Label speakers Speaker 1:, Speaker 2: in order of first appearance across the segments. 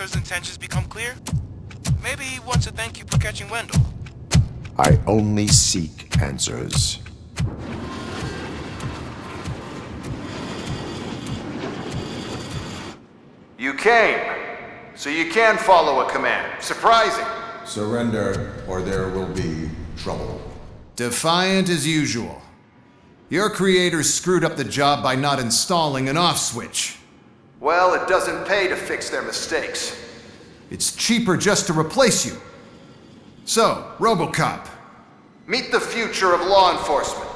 Speaker 1: hacker's intentions become clear? Maybe he wants to thank you for catching Wendell.
Speaker 2: I only seek answers.
Speaker 3: You came, so you can follow a command. Surprising.
Speaker 4: Surrender, or there will be trouble.
Speaker 5: Defiant as usual. Your creators screwed up the job by not installing an off switch.
Speaker 3: Well, it doesn't pay to fix their mistakes.
Speaker 5: It's cheaper just to replace you. So, RoboCop.
Speaker 3: Meet the future of law enforcement.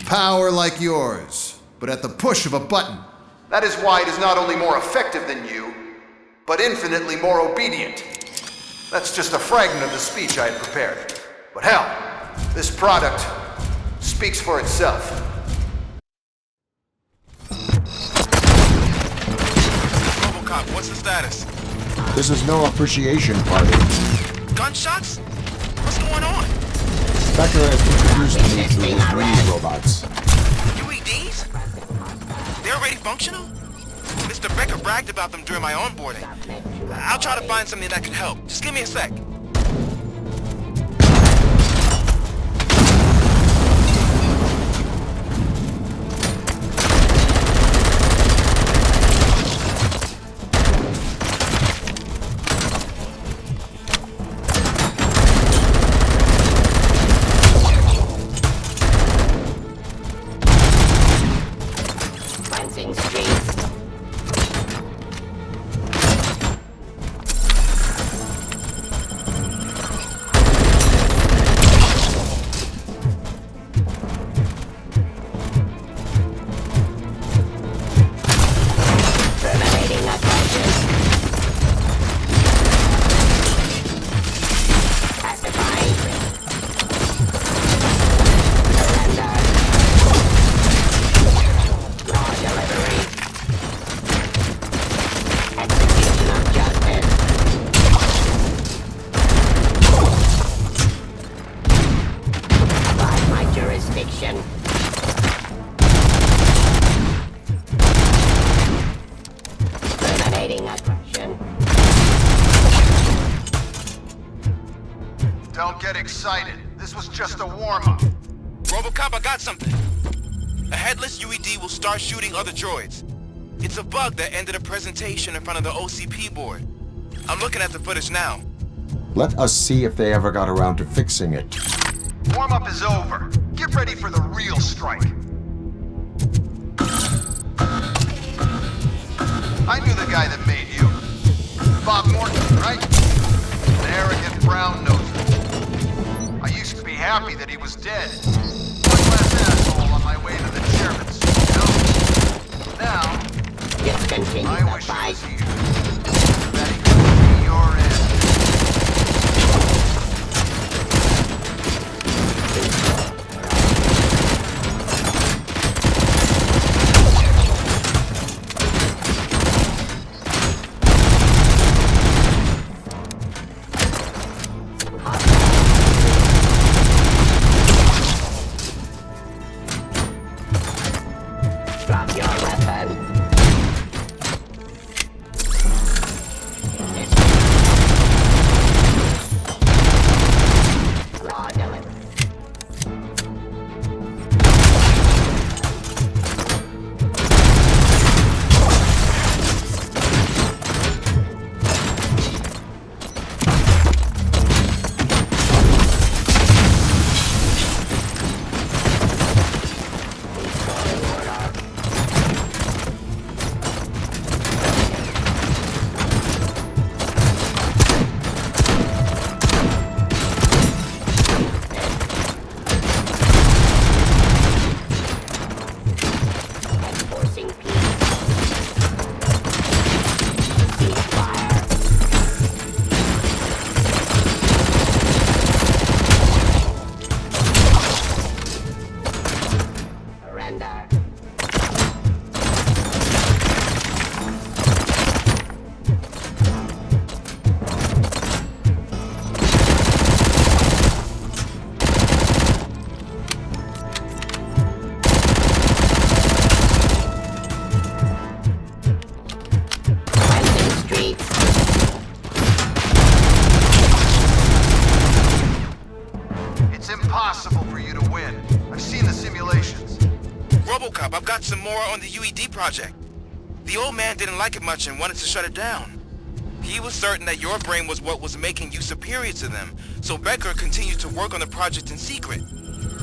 Speaker 5: Power like yours, but at the push of a button.
Speaker 3: That is why it is not only more effective than you, but infinitely more obedient. That's just a fragment of the speech I had prepared. But hell, this product speaks for itself.
Speaker 1: RoboCop, what's the status?
Speaker 2: This is no appreciation party.
Speaker 1: Gunshots? What's going on?
Speaker 2: Becker has introduced me to his mini robots.
Speaker 1: UEDs? They're already functional? Mr. Becker bragged about them during my onboarding. I'll try to find something that can help. Just give me a sec.
Speaker 3: Don't get excited. This was just a warm-up.
Speaker 1: RoboCop, I got something. A headless UED will start shooting other droids. It's a bug that ended a presentation in front of the OCP board. I'm looking at the footage now.
Speaker 2: Let us see if they ever got around to fixing it.
Speaker 3: Warm-up is over. Get ready for the real strike. I knew the guy that made you. Bob Morton, right? An arrogant brown-noser. I used to be happy that he was dead. One less asshole on my way to the chairman's seat, you know? Now, I wish he was here. That he could be your end.
Speaker 6: Drop your weapon.
Speaker 1: got some more on the UED project. The old man didn't like it much and wanted to shut it down. He was certain that your brain was what was making you superior to them, so Becker continued to work on the project in secret.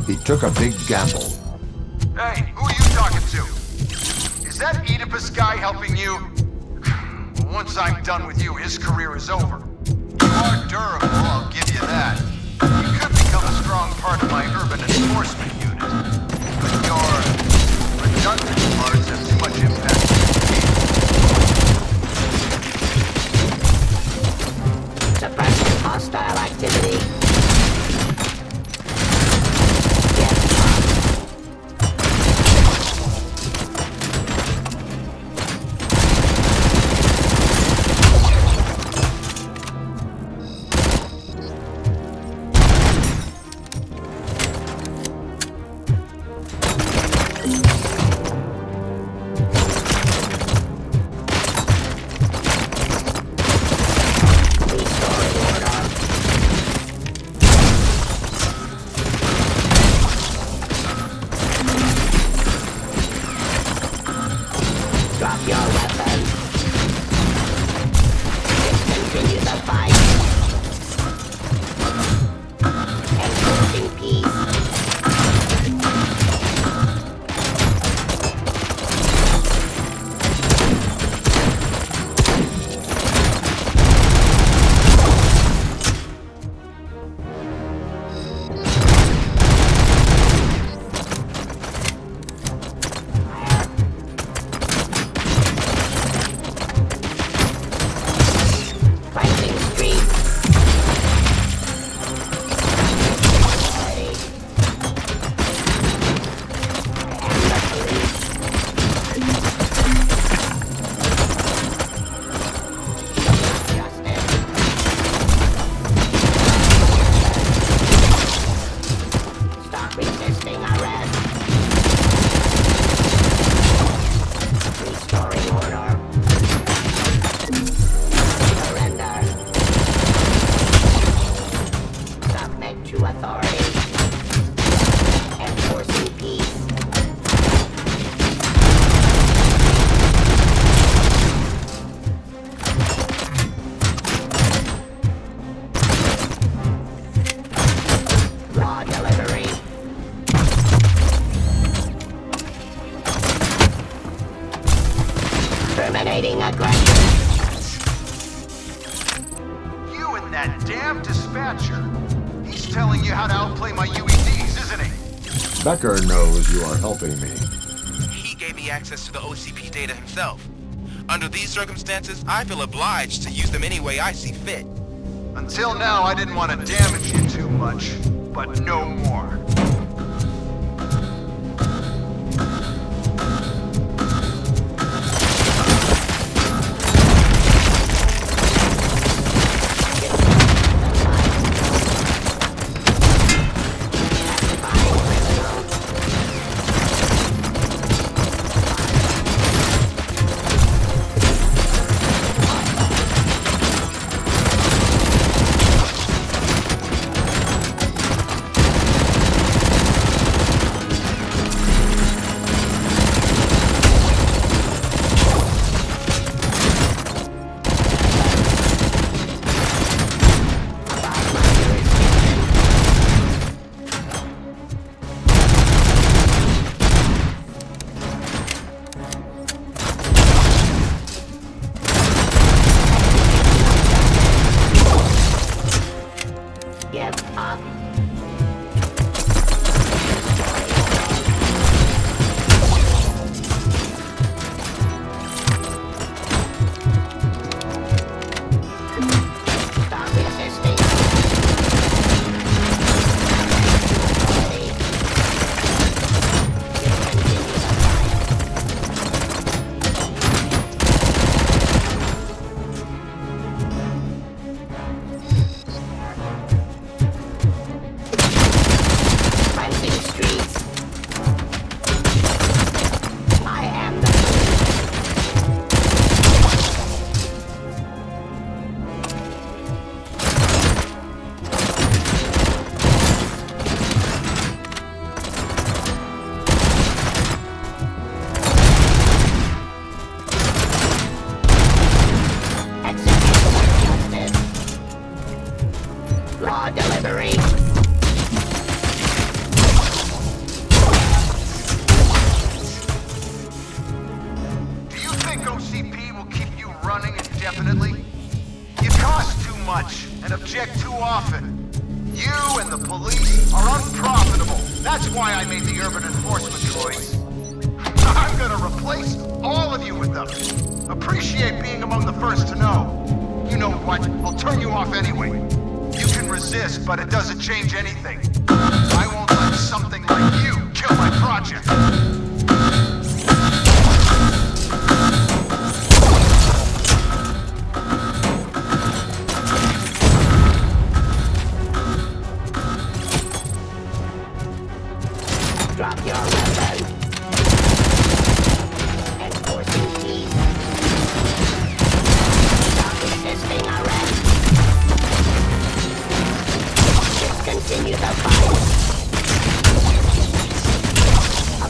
Speaker 4: He took a big gamble.
Speaker 3: Hey, who are you talking to? Is that Oedipus guy helping you? Once I'm done with you, his career is over. You are durable, I'll give you that. You could become a strong part of my urban enforcement unit. But your redundant parts have too much impact.
Speaker 6: Suppressing hostile activity. Terminating aggression.
Speaker 3: You and that damn dispatcher. He's telling you how to outplay my UEDs, isn't he?
Speaker 4: Becker knows you are helping me.
Speaker 1: He gave me access to the OCP data himself. Under these circumstances, I feel obliged to use them any way I see fit.
Speaker 3: Until now, I didn't want to damage you too much, but no more. indefinitely? You cost too much and object too often. You and the police are unprofitable. That's why I made the urban enforcement droids. I'm gonna replace all of you with them. Appreciate being among the first to know. You know what? I'll turn you off anyway. You can resist, but it doesn't change anything. I won't let something like you kill my project.
Speaker 6: Drop your weapon. Enforcing peace. Stop resisting arrest. Discontinue the fight.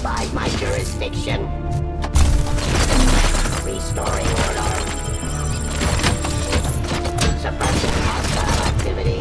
Speaker 6: Abide my jurisdiction. Restoring order. Suppressing hostile activity.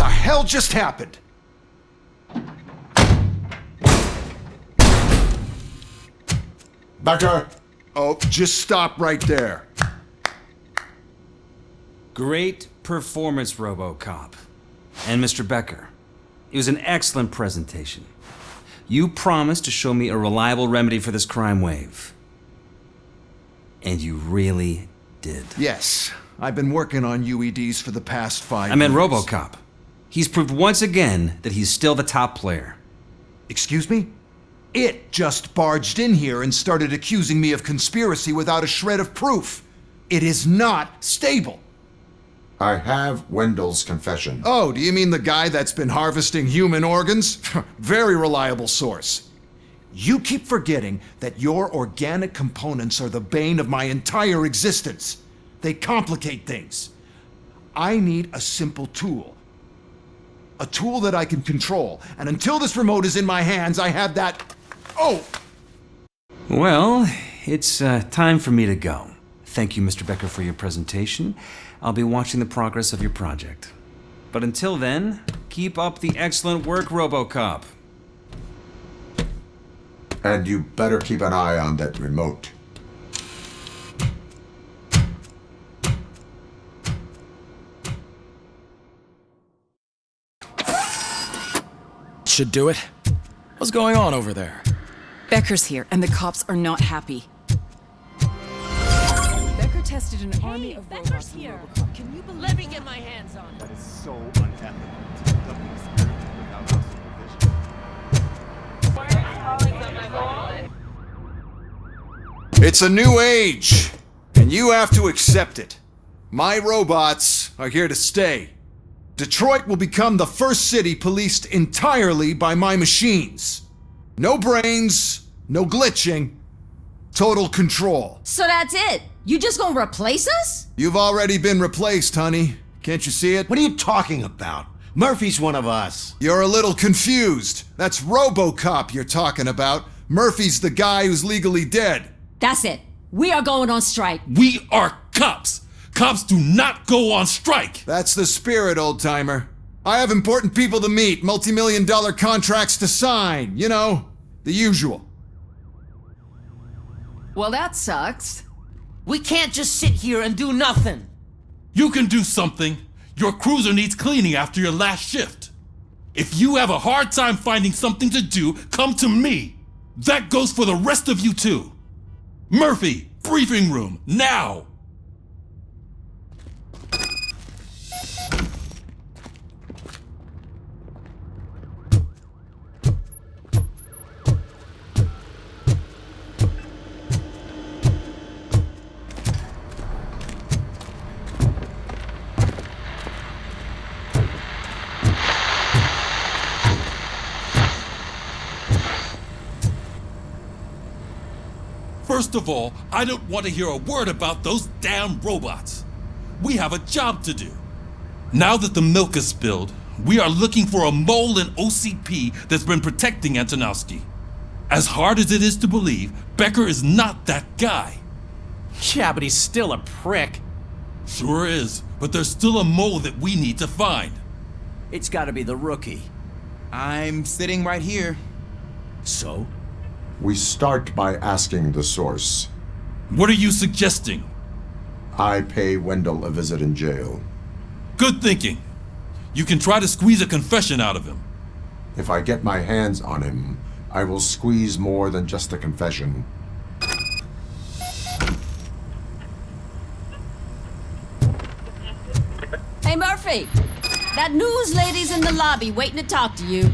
Speaker 5: Hell just happened?
Speaker 4: Becker!
Speaker 5: Oh, just stop right there.
Speaker 7: Great performance, RoboCop. And Mr. Becker, it was an excellent presentation. You promised to show me a reliable remedy for this crime wave. And you really did.
Speaker 5: Yes, I've been working on UEDs for the past 5 years.
Speaker 7: I meant RoboCop. He's proved once again that he's still the top player.
Speaker 5: Excuse me? It just barged in here and started accusing me of conspiracy without a shred of proof. It is not stable.
Speaker 4: I have Wendell's confession.
Speaker 5: Oh, do you mean the guy that's been harvesting human organs? Very reliable source. You keep forgetting that your organic components are the bane of my entire existence. They complicate things. I need a simple tool. A tool that I can control. And until this remote is in my hands, I have that... Oh!
Speaker 7: Well, it's time for me to go. Thank you, Mr. Becker, for your presentation. I'll be watching the progress of your project. But until then, keep up the excellent work, RoboCop.
Speaker 4: And you better keep an eye on that remote.
Speaker 8: Should do it. What's going on over there?
Speaker 9: Becker's here, and the cops are not happy. Becker tested an army of robots in RoboCop.
Speaker 10: Can you believe? Let me get my hands on it.
Speaker 11: That is so unethical to conduct the experiment without our supervision.
Speaker 5: It's a new age, and And you have to accept it. My robots are here to stay. Detroit will become the first city policed entirely by my machines. No brains, no glitching, total control.
Speaker 12: So that's it? You just gonna replace us?
Speaker 5: You've already been replaced, honey. Can't you see it?
Speaker 13: What are you talking about? Murphy's one of us.
Speaker 5: You're a little confused. That's RoboCop you're talking about. Murphy's the guy who's legally dead.
Speaker 12: That's it. We are going on strike.
Speaker 14: We are cops. Cops do not go on strike.
Speaker 5: That's the spirit, old-timer. I have important people to meet, multi-million-dollar contracts to sign. You know, the usual.
Speaker 12: Well, that sucks.
Speaker 10: We can't just sit here and do nothing.
Speaker 14: You can do something. Your cruiser needs cleaning after your last shift. If you have a hard time finding something to do, come to me. That goes for the rest of you too. Murphy, briefing room, now! First of all, I don't want to hear a word about those damn robots. We have a job to do. Now that the milk is spilled, we are looking for a mole in OCP that's been protecting Antonowski. As hard as it is to believe, Becker is not that guy.
Speaker 10: Yeah, but he's still a prick.
Speaker 14: Sure is, but there's still a mole that we need to find.
Speaker 11: It's gotta be the rookie. I'm sitting right here.
Speaker 13: So?
Speaker 4: We start by asking the source.
Speaker 14: What are you suggesting?
Speaker 4: I pay Wendell a visit in jail.
Speaker 14: Good thinking. You can try to squeeze a confession out of him.
Speaker 4: If I get my hands on him, I will squeeze more than just a confession.
Speaker 12: Hey, Murphy! That news lady's in the lobby waiting to talk to you.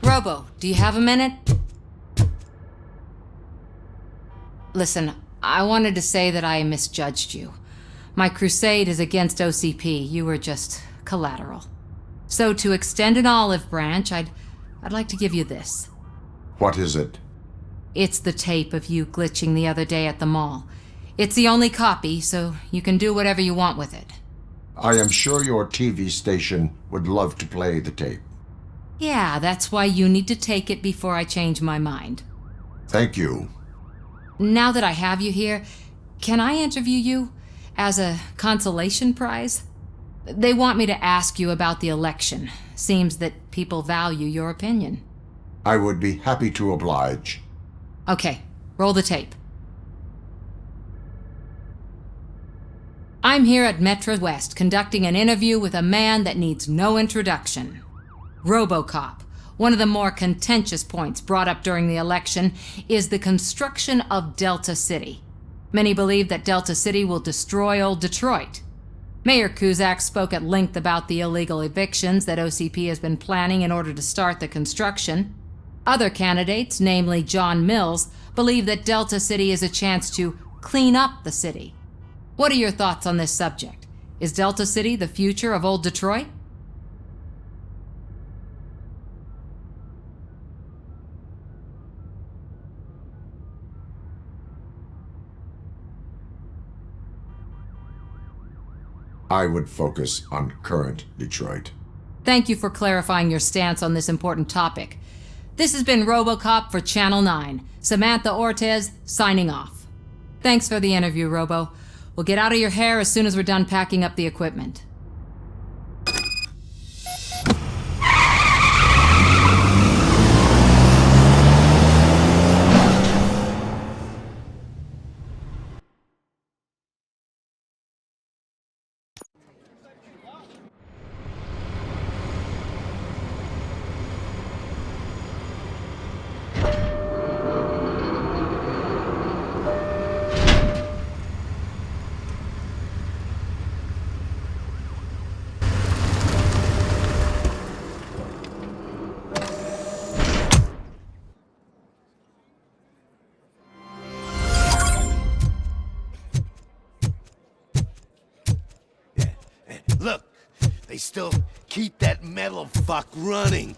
Speaker 9: Robo, do you have a minute? Listen, I wanted to say that I misjudged you. My crusade is against OCP. You were just collateral. So to extend an olive branch, I'd like to give you this.
Speaker 4: What is it?
Speaker 9: It's the tape of you glitching the other day at the mall. It's the only copy, so you can do whatever you want with it.
Speaker 4: I am sure your TV station would love to play the tape.
Speaker 9: Yeah, that's why you need to take it before I change my mind.
Speaker 4: Thank you.
Speaker 9: Now that I have you here, can I interview you as a consolation prize? They want me to ask you about the election. Seems that people value your opinion.
Speaker 4: I would be happy to oblige.
Speaker 9: Okay, roll the tape. I'm here at Metro West conducting an interview with a man that needs no introduction. RoboCop. One of the more contentious points brought up during the election is the construction of Delta City. Many believe that Delta City will destroy old Detroit. Mayor Cusack spoke at length about the illegal evictions that OCP has been planning in order to start the construction. Other candidates, namely John Mills, believe that Delta City is a chance to clean up the city. What are your thoughts on this subject? Is Delta City the future of old Detroit?
Speaker 4: I would focus on current Detroit.
Speaker 9: Thank you for clarifying your stance on this important topic. This has been RoboCop for Channel 9. Samantha Ortez, signing off. Thanks for the interview, Robo. We'll get out of your hair as soon as we're done packing up the equipment.
Speaker 13: They still keep that metal fuck running.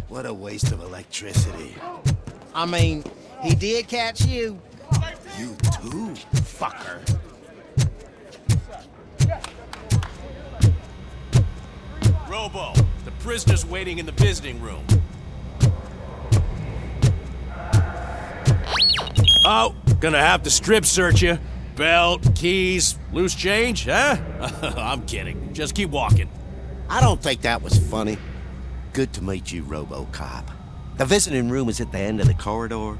Speaker 13: What a waste of electricity.
Speaker 11: I mean, he did catch you.
Speaker 13: You too, fucker.
Speaker 15: Robo, the prisoner's waiting in the visiting room. Oh, gonna have to strip search you. Belt, keys, loose change, huh? I'm kidding. Just keep walking.
Speaker 13: I don't think that was funny. Good to meet you, RoboCop. The visiting room is at the end of the corridor.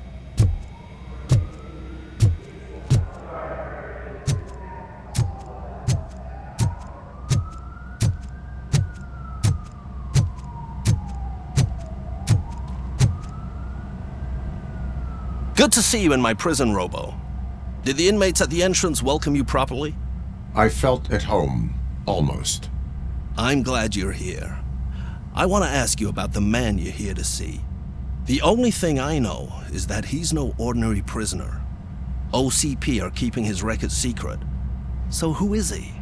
Speaker 15: Good to see you in my prison, Robo. Did the inmates at the entrance welcome you properly?
Speaker 4: I felt at home, almost.
Speaker 15: I'm glad you're here. I want to ask you about the man you're here to see. The only thing I know is that he's no ordinary prisoner. OCP are keeping his record secret. So who is he?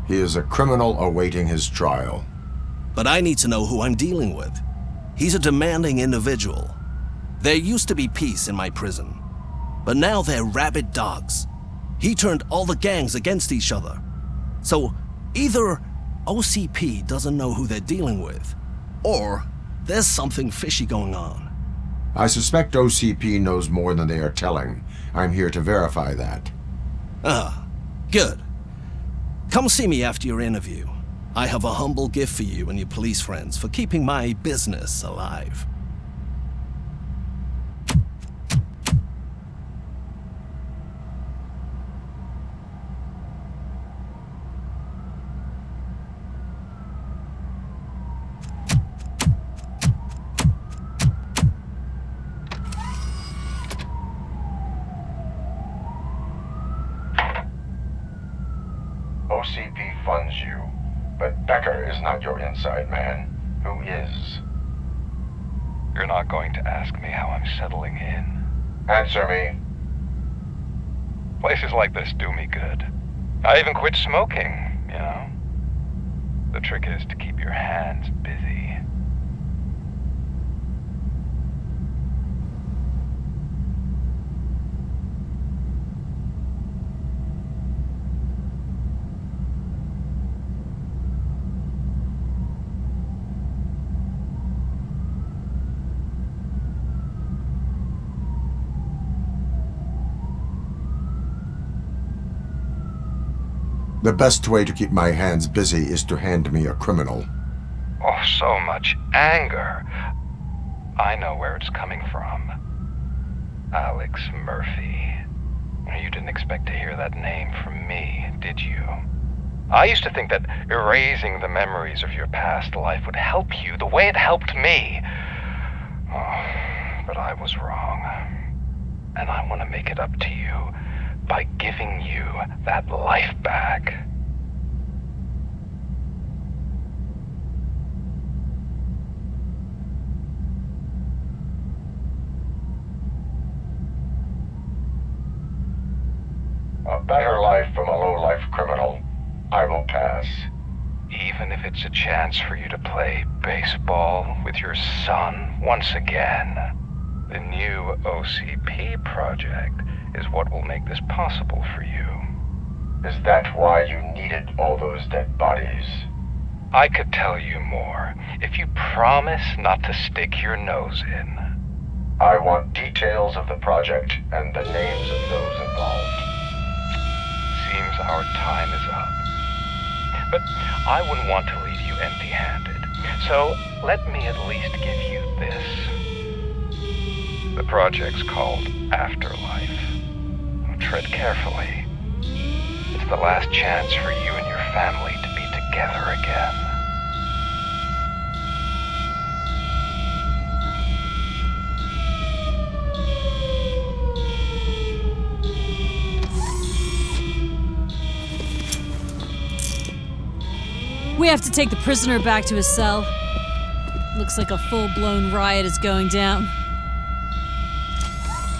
Speaker 4: He is a criminal awaiting his trial.
Speaker 15: But I need to know who I'm dealing with. He's a demanding individual. There used to be peace in my prison, but now they're rabid dogs. He turned all the gangs against each other. So either OCP doesn't know who they're dealing with, or there's something fishy going on.
Speaker 4: I suspect OCP knows more than they are telling. I'm here to verify that.
Speaker 15: Ah, good. Come see me after your interview. I have a humble gift for you and your police friends for keeping my business alive.
Speaker 4: OCP funds you, but Becker is not your inside man. Who is?
Speaker 16: You're not going to ask me how I'm settling in.
Speaker 4: Answer me.
Speaker 16: Places like this do me good. I even quit smoking, you know? The trick is to keep your hands busy.
Speaker 4: The best way to keep my hands busy is to hand me a criminal.
Speaker 16: Oh, so much anger. I know where it's coming from. Alex Murphy. You didn't expect to hear that name from me, did you? I used to think that erasing the memories of your past life would help you the way it helped me. Oh, but I was wrong. And I want to make it up to you by giving you that life back.
Speaker 4: A better life from a low-life criminal. I will pass.
Speaker 16: Even if it's a chance for you to play baseball with your son once again. The new OCP project is what will make this possible for you.
Speaker 4: Is that why you needed all those dead bodies?
Speaker 16: I could tell you more if you promise not to stick your nose in.
Speaker 4: I want details of the project and the names of those involved.
Speaker 16: Seems our time is up. But I wouldn't want to leave you empty-handed. So let me at least give you this. The project's called Afterlife. Tread carefully. It's the last chance for you and your family to be together again.
Speaker 12: We have to take the prisoner back to his cell. Looks like a full-blown riot is going down.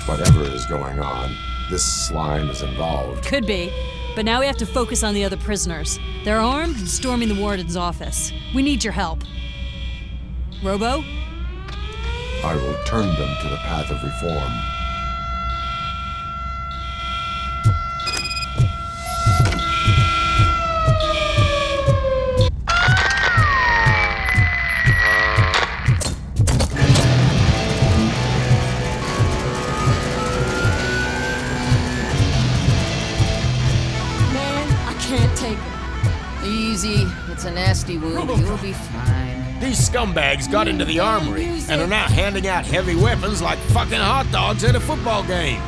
Speaker 4: Whatever is going on, this slime is involved.
Speaker 12: Could be, but now we have to focus on the other prisoners. They're armed and storming the warden's office. We need your help. Robo?
Speaker 4: I will turn them to the path of reform.
Speaker 17: Easy. It's a nasty wound. You'll be fine.
Speaker 18: These scumbags got into the armory and are now handing out heavy weapons like fucking hot dogs at a football game.